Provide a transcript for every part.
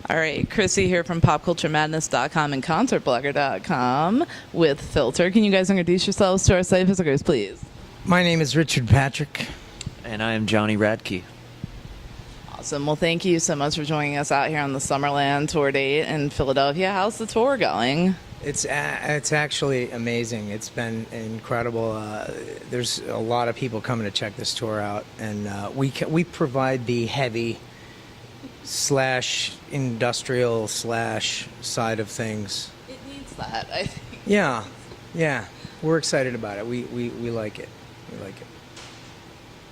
All right, Chrissy here from popculturemadness.com and concertblogger.com with Filter. Can you guys introduce yourselves to our site visitors, please? My name is Richard Patrick. And I am Johnny Radke. Awesome. Well, thank you so much for joining us out here on the Summerland Tour date in Philadelphia. How's the tour going? It's actually amazing. It's been incredible. There's a lot of people coming to check this tour out, and we provide the heavy / industrial / side of things. It needs that, I think. Yeah. We're excited about it. We like it. We like it.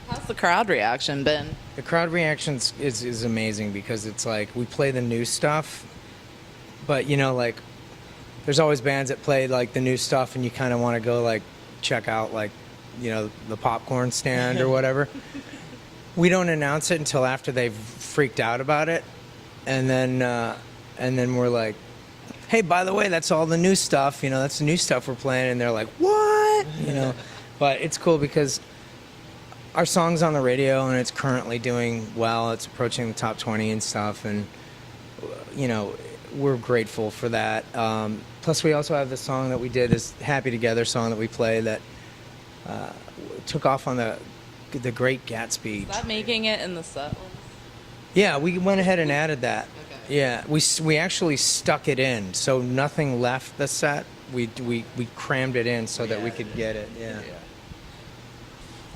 How's the crowd reaction been? The crowd reaction is amazing because it's like we play the new stuff, but like there's always bands that play like the new stuff and you kind of want to go like check out like the popcorn stand or whatever. We don't announce it until after they've freaked out about it, and then we're like, hey, by the way, that's all the new stuff. That's the new stuff we're playing, and they're like, what? But it's cool because our song's on the radio and it's currently doing well. It's approaching the top 20 and stuff, and we're grateful for that. Plus, we also have the song that we did, is Happy Together song that we play that took off on the Great Gatsby. Is that making it in the set list? Yeah, we went ahead and added that. Okay. Yeah, we actually stuck it in, so nothing left the set. We crammed it in so that we could get it. Yeah.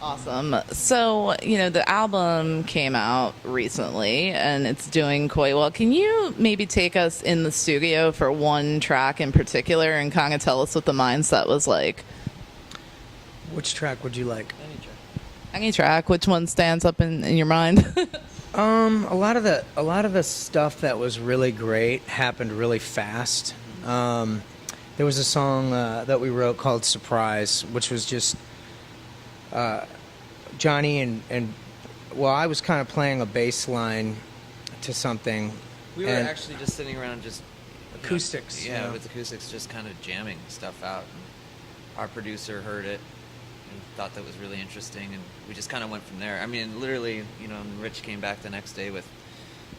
Awesome. So, the album came out recently and it's doing quite well. Can you maybe take us in the studio for one track in particular and kind of tell us what the mindset was like? Which track would you like? Any track. Which one stands up in your mind? A lot of the stuff that was really great happened really fast. There was a song that we wrote called Surprise, which was just Johnny and I was kind of playing a bass line to something. We were actually just sitting around just acoustics. With acoustics, just kind of jamming stuff out. And our producer heard it and thought that was really interesting, and we just kind of went from there. I mean, literally, and Rich came back the next day with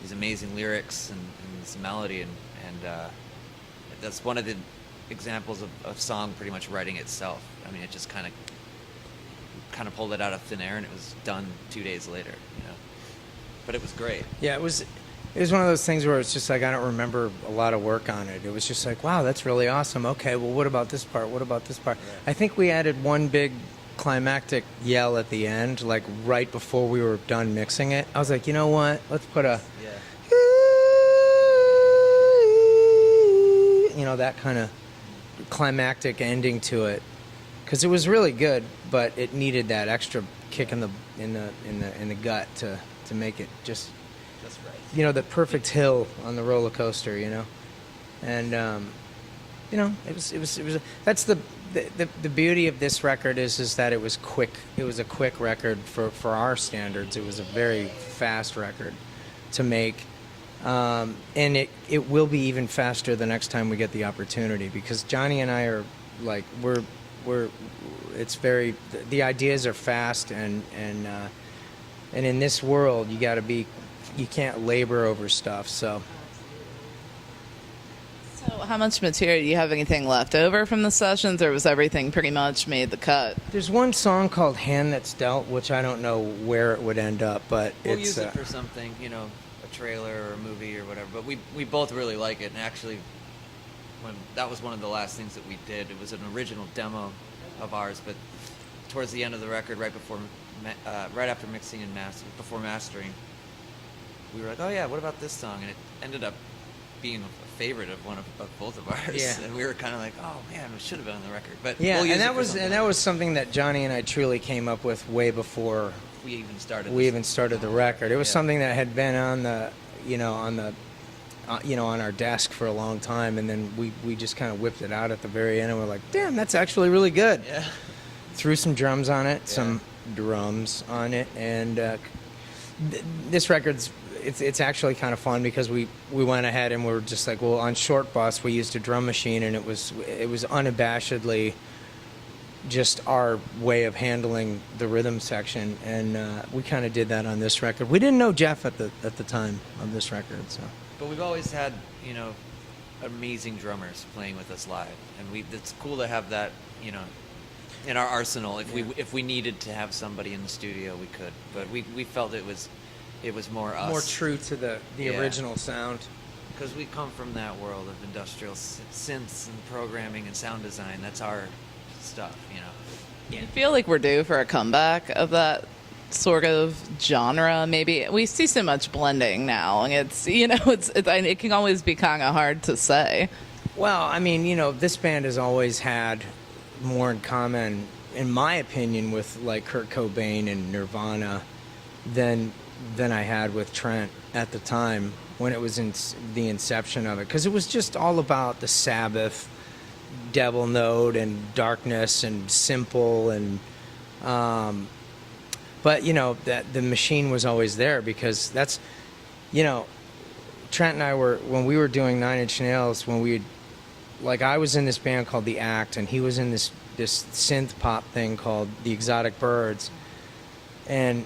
these amazing lyrics and this melody, and that's one of the examples of a song pretty much writing itself. I mean, it just kind of pulled it out of thin air, and it was done 2 days later. But it was great. Yeah, it was one of those things where it's just like I don't remember a lot of work on it. It was just like, wow, that's really awesome. Okay, well, what about this part? What about this part? Yeah. I think we added one big climactic yell at the end, like right before we were done mixing it. I was like, you know what? Let's put a that kind of climactic ending to it, because it was really good, but it needed that extra kick in the gut to make it just right. The perfect hill on the roller coaster, and it was that's the beauty of this record is that it was quick. It was a quick record for our standards. It was a very fast record to make. And it will be even faster the next time we get the opportunity, because Johnny and I are like it's very, the ideas are fast, and in this world you can't labor over stuff. So how much material, do you have anything left over from the sessions, or was everything pretty much made the cut? There's one song called Hand That's Dealt, which I don't know where it would end up, but we'll use it for something, a trailer or a movie or whatever, but we both really like it. And actually, that was one of the last things that we did. It was an original demo of ours, but towards the end of the record, right after mixing and before mastering, we were like, oh yeah, what about this song? And it ended up being a favorite of both of ours. Yeah. And we were kind of like, oh man, it should have been on the record. But yeah, we'll and that was something that Johnny and I truly came up with way before we even started the record. It was something that had been on our desk for a long time, and then we just kind of whipped it out at the very end, and we're like, damn, that's actually really good. Yeah. Threw some drums on it, and this record's it's actually kind of fun because we went ahead and we were just like, well, on Short Bus we used a drum machine, and it was unabashedly just our way of handling the rhythm section, and we kind of did that on this record. We didn't know Jeff at the time of this record, so. But we've always had, amazing drummers playing with us live, and it's cool to have that, in our arsenal. If we needed to have somebody in the studio, we could. But we felt it was more us, More true to the original sound. because we come from that world of industrial synths and programming and sound design. That's our stuff, I feel like we're due for a comeback of that sort of genre. Maybe we see so much blending now, and it can always be kind of hard to say. Well, I mean, this band has always had more in common, in my opinion, with like Kurt Cobain and Nirvana than I had with Trent at the time when it was in the inception of it, because it was just all about the Sabbath, Devil Note, and darkness, and simple, and but that the machine was always there, because that's Trent and I were, when we were doing Nine Inch Nails, I was in this band called The Act, and he was in this synth pop thing called The Exotic Birds, and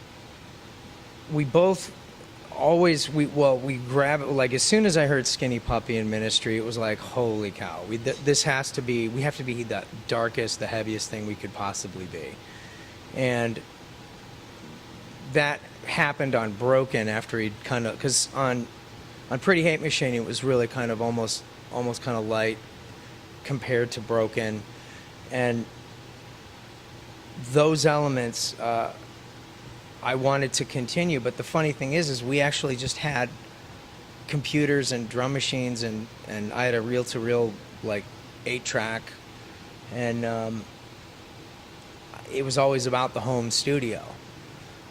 we both always we grab it, like as soon as I heard Skinny Puppy in Ministry, it was like, holy cow, we have to be the darkest, the heaviest thing we could possibly be. And that happened on Broken after he'd kind of, because on Pretty Hate Machine it was really kind of almost kind of light compared to Broken, and those elements I wanted to continue. But the funny thing is we actually just had computers and drum machines, and I had a reel-to-reel like 8-track, and it was always about the home studio.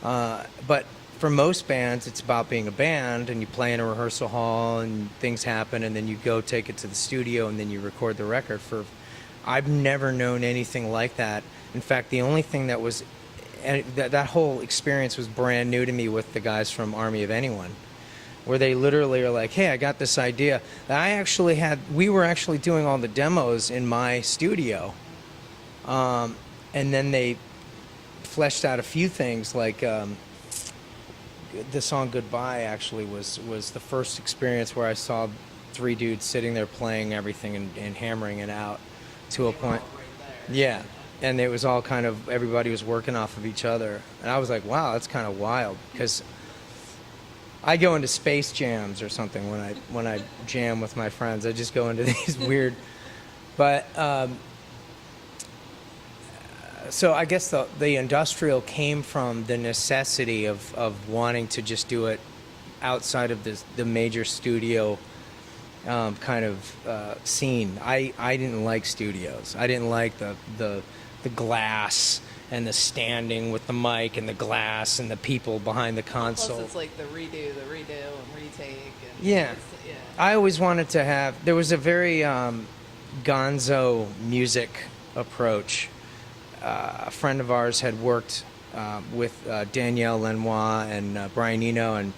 But for most bands, it's about being a band, and you play in a rehearsal hall, and things happen, and then you go take it to the studio, and then you record the record. I've never known anything like that. In fact, the only thing that was, and that whole experience was brand new to me with the guys from Army of Anyone, where they literally are like, hey, I got this idea. We were actually doing all the demos in my studio, and then they fleshed out a few things, like the song Goodbye actually was the first experience where I saw 3 dudes sitting there playing everything and hammering it out to a point. Yeah, and it was all kind of, everybody was working off of each other, and I was like, wow, that's kind of wild, because I go into space jams or something when I jam with my friends. I just go into these weird, but so I guess the industrial came from the necessity of wanting to just do it outside of the major studio kind of scene. I didn't like studios. I didn't like the glass and the standing with the mic and the glass and the people behind the console. Plus it's like the redo and retake. And yeah. I always wanted to have, there was a very gonzo music approach. A friend of ours had worked with Danielle Lenoir and Brian Eno, and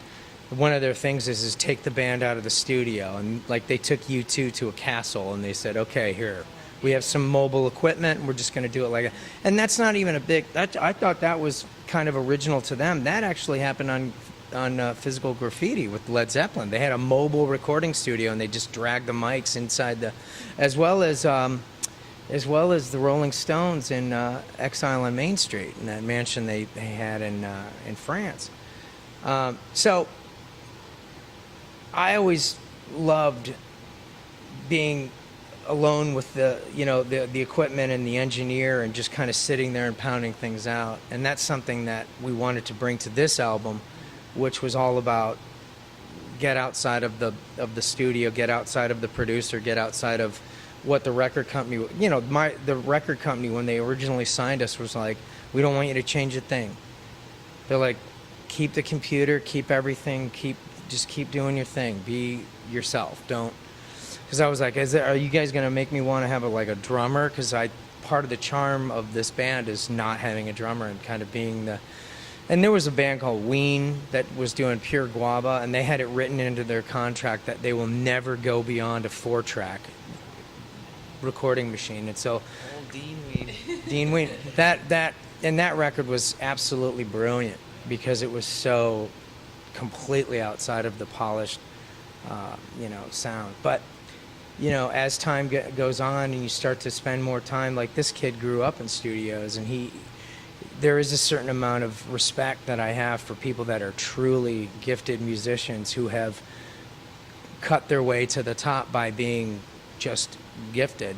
one of their things is take the band out of the studio, and like they took U2 to a castle, and they said, okay, here we have some mobile equipment, and we're just going to do it like that. And that's not even a big, I thought that was kind of original to them. That actually happened on Physical Graffiti with Led Zeppelin. They had a mobile recording studio, and they just dragged the mics inside as well as the Rolling Stones in Exile on Main Street, in that mansion they had in France. So I always loved being alone with the equipment and the engineer, and just kind of sitting there and pounding things out. And that's something that we wanted to bring to this album, which was all about get outside of the studio, get outside of the producer, get outside of what the record company, the record company, when they originally signed us, was like, we don't want you to change a thing. They're like, keep the computer, keep everything, just keep doing your thing, be yourself, don't. Because I was like, are you guys going to make me want to have a drummer? Because part of the charm of this band is not having a drummer and kind of being the. And there was a band called Ween that was doing pure guava, and they had it written into their contract that they will never go beyond a 4-track recording machine. And so Old Dean Ween. Dean Ween. That record was absolutely brilliant because it was so completely outside of the polished, sound. But, as time goes on and you start to spend more time, like this kid grew up in studios, and there is a certain amount of respect that I have for people that are truly gifted musicians who have cut their way to the top by being just gifted.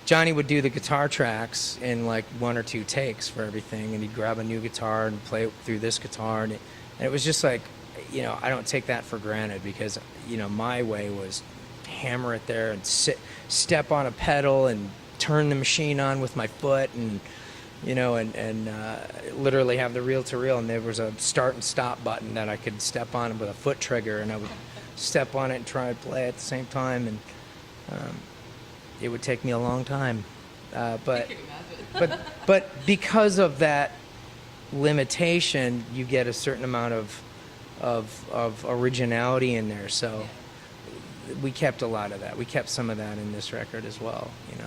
Johnny would do the guitar tracks in like 1 or 2 takes for everything, and he'd grab a new guitar and play it through this guitar, and it was just like, I don't take that for granted because, my way was hammer it there and step on a pedal and turn the machine on with my foot and, literally have the reel-to-reel, and there was a start and stop button that I could step on with a foot trigger, and I would step on it and try and play at the same time, and it would take me a long time, but because of that limitation, you get a certain amount of originality in there. So we kept a lot of that. We kept some of that in this record as well. That's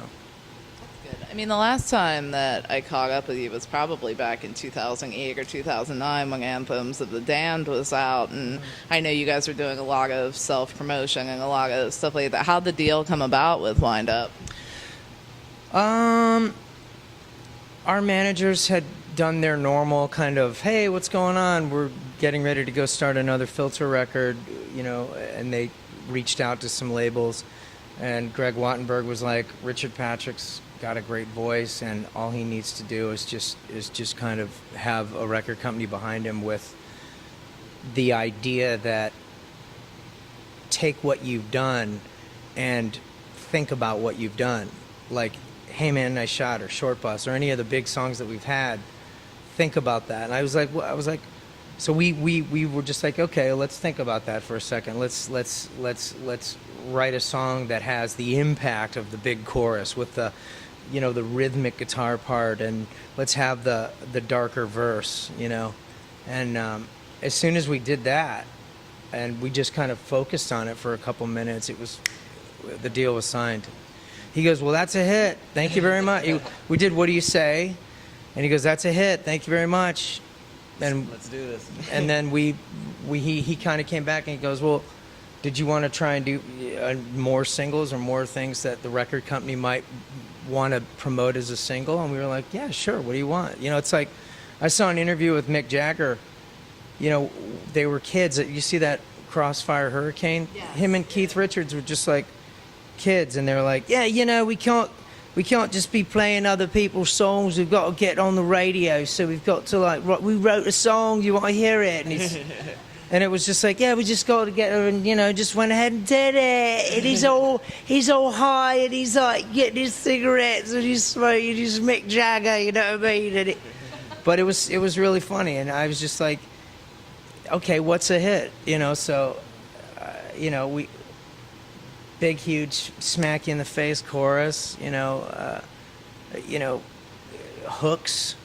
good. I mean, the last time that I caught up with you was probably back in 2008 or 2009 when Anthems of the Damned was out, and I know you guys were doing a lot of self-promotion and a lot of stuff like that. How'd the deal come about with Wind Up? Our managers had done their normal kind of, hey, what's going on? We're getting ready to go start another Filter record, and they reached out to some labels, and Greg Wattenberg was like, Richard Patrick's got a great voice, and all he needs to do is just kind of have a record company behind him with the idea that take what you've done and think about what you've done. Like, Hey Man, Nice Shot, or Short Bus, or any of the big songs that we've had, think about that. And I was like, so we were just like, okay, let's think about that for a second. Let's write a song that has the impact of the big chorus with the, the rhythmic guitar part, and let's have the darker verse, And as soon as we did that, and we just kind of focused on it for a couple minutes, the deal was signed. He goes, well, that's a hit. Thank you very much. We did What Do You Say? And he goes, that's a hit. Thank you very much. And let's do this. And then he kind of came back and he goes, well, did you want to try and do more singles or more things that the record company might want to promote as a single? And we were like, yeah, sure. What do you want? It's like, I saw an interview with Mick Jagger. They were kids. You see that Crossfire Hurricane? Yeah. Him and Keith Richards were just like kids, and they were like, yeah, we can't just be playing other people's songs. We've got to get on the radio, so we've got to we wrote a song, you want to hear it? And and it was just like, yeah, we just got to get her, and just went ahead and did it. And he's all high, and he's like getting his cigarettes, and he's smoking, he's Mick Jagger, you know what I mean? But it was really funny, and I was just like, okay, what's a hit? So we. Big, huge, smack you in the face chorus, hooks,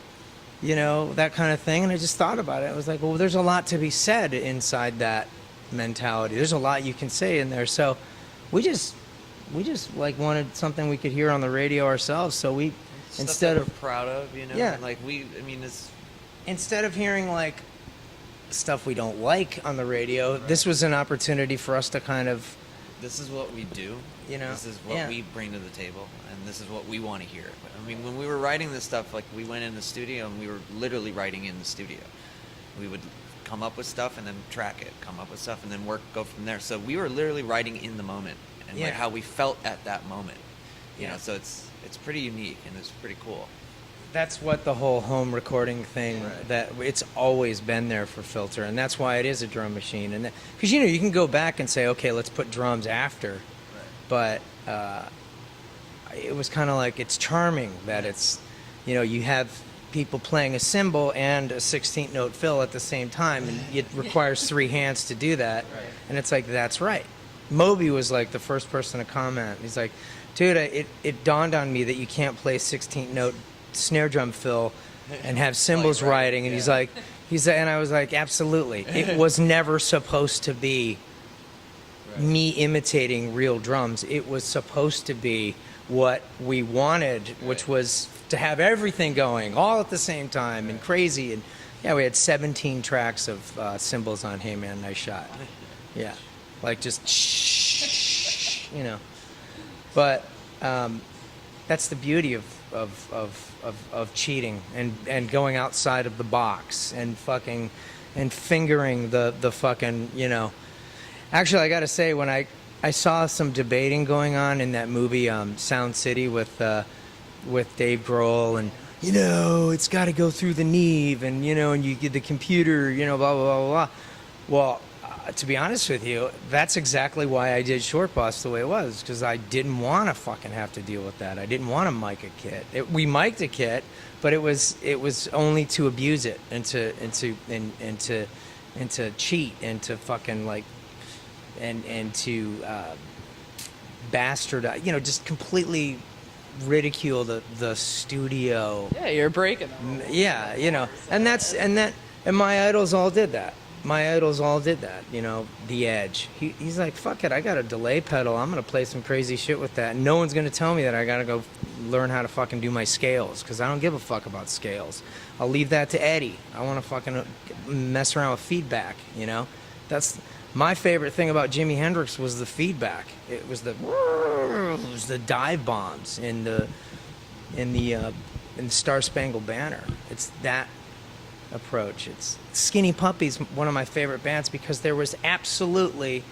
that kind of thing. And I just thought about it. I was like, well, there's a lot to be said inside that mentality. There's a lot you can say in there. So we just wanted something we could hear on the radio ourselves. So we, Stuff instead that of we're proud of, Yeah. It's instead of hearing like stuff we don't like on the radio, right. This was an opportunity for us to kind of. This is what we do. This is what we bring to the table, and this is what we want to hear. I mean, when we were writing this stuff, like, we went in the studio and we were literally writing in the studio. We would come up with stuff and then track it, come up with stuff and then go from there. So we were literally writing in the moment and like how we felt at that moment. You know, so it's pretty unique and it's pretty cool. That's what the whole home recording thing, that it's always been there for Filter, and that's why it is a drum machine. And because you can go back and say, okay, let's put drums after, but it was kind of like, it's charming that it's, you have people playing a cymbal and a 16th note fill at the same time, and it requires 3 hands to do that. And it's like, that's right. Moby was like the first person to comment. He's like, dude, it dawned on me that you can't play 16th note snare drum fill and have cymbals writing, and he's like, and I was like, absolutely. It was never supposed to be me imitating real drums. It was supposed to be what we wanted, which was to have everything going all at the same time and crazy. And yeah, we had 17 tracks of cymbals on Hey Man, Nice Shot. Yeah, like just shh, you know. But that's the beauty of cheating and going outside of the box and fucking and fingering the fucking, you know. Actually, I gotta say, when I saw some debating going on in that movie Sound City with Dave Grohl, and you know it's got to go through the Neve, and you know, and you get the computer, you know, blah blah blah blah. Well, to be honest with you, that's exactly why I did Short Boss the way it was, because I didn't want to fucking have to deal with that. I didn't want to mic a kit. We mic'd a kit, but it was only to abuse it and to cheat and to fucking like and to bastardize, you know, just completely ridicule the studio. Yeah, you're breaking them. Yeah, you know, and my idols all did that. My idols all did that, you know. The Edge. He's like, fuck it, I got a delay pedal. I'm gonna play some crazy shit with that. And no one's gonna tell me that I gotta go learn how to fucking do my scales, because I don't give a fuck about scales. I'll leave that to Eddie. I want to fucking mess around with feedback, you know. That's my favorite thing about Jimi Hendrix was the feedback. It was the dive bombs in the Star Spangled Banner. It's that approach. It's Skinny Puppy's one of my favorite bands because there was absolutely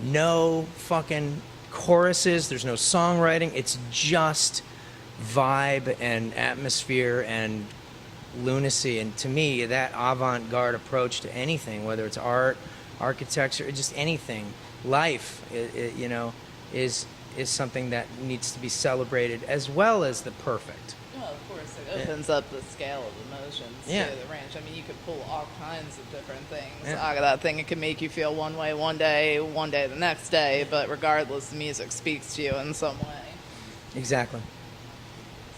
no fucking choruses. There's no songwriting. It's just vibe and atmosphere and lunacy. And to me, that avant-garde approach to anything, whether it's art, architecture, just anything, life, you know, is something that needs to be celebrated, as well as the perfect. Well, of course, it opens up the scale of emotions to the range. I mean, you could pull all kinds of different things out of that thing. It can make you feel one way one day the next day, but regardless, the music speaks to you in some way. Exactly.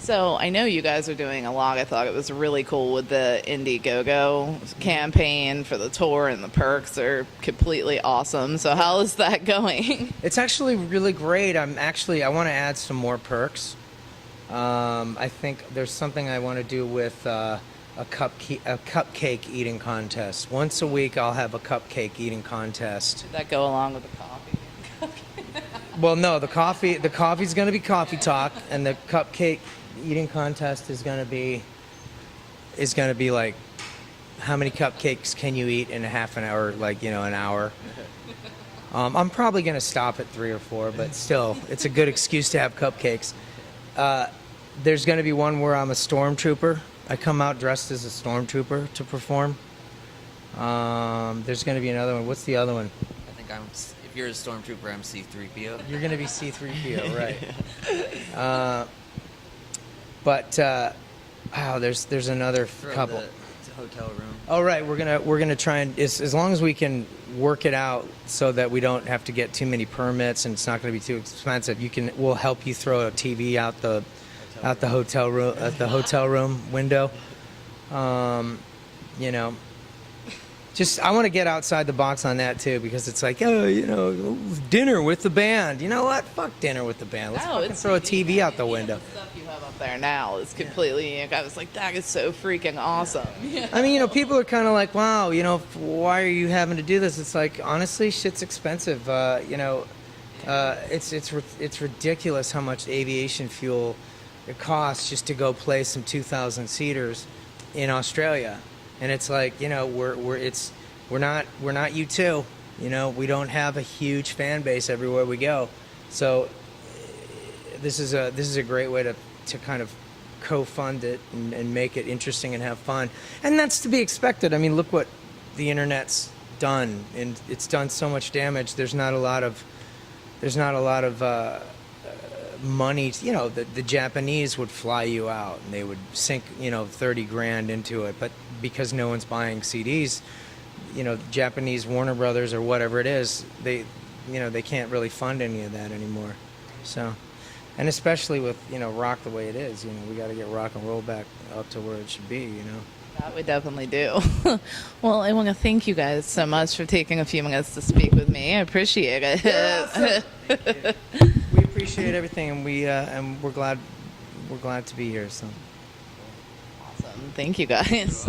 So I know you guys are doing a lot. I thought it was really cool with the Indiegogo campaign for the tour, and the perks are completely awesome. So how is that going? It's actually really great. I want to add some more perks. I think there's something I want to do with a cupcake eating contest. Once a week, I'll have a cupcake eating contest. Should that go along with the coffee? Well, no, the coffee's going to be coffee talk, and the cupcake eating contest is going to be like, how many cupcakes can you eat in a half an hour, like, you know, an hour. I'm probably going to stop at 3 or 4, but still, it's a good excuse to have cupcakes. There's going to be one where I'm a stormtrooper. I come out dressed as a stormtrooper to perform. There's going to be another one. What's the other one? I think if you're a stormtrooper, I'm C-3PO. You're going to be C-3PO, right. But there's another couple. The hotel room. Oh, right. We're gonna try and as long as we can work it out so that we don't have to get too many permits and it's not going to be too expensive. We'll help you throw a TV out the hotel room window. You know, just I want to get outside the box on that too, because it's like, oh, you know, dinner with the band. You know what? Fuck dinner with the band. Let's fucking throw a TV out the window. The stuff you have up there now is completely unique. I was like, that is so freaking awesome. Yeah. I mean, you know, people are kind of like, wow, you know, why are you having to do this? It's like, honestly, shit's expensive. You know, it's ridiculous how much aviation fuel it costs just to go play some 2,000 seaters in Australia. And it's like, you know, we're not U2, you know, we don't have a huge fan base everywhere we go. So this is a great way to kind of co-fund it and make it interesting and have fun. And that's to be expected. I mean, look what the internet's done, and it's done so much damage. There's not a lot of money. You know, the Japanese would fly you out and they would sink, you know, 30 grand into it, but because no one's buying CDs, you know, Japanese Warner Brothers or whatever it is, they can't really fund any of that anymore. So, and especially with, you know, rock the way it is, you know, we got to get rock and roll back up to where it should be, you know. That we definitely do. Well, I want to thank you guys so much for taking a few minutes to speak with me. I apprate it. Yeah, we appreciate appreciate everything, and we're glad to be here. So. Awesome. Thank you guys.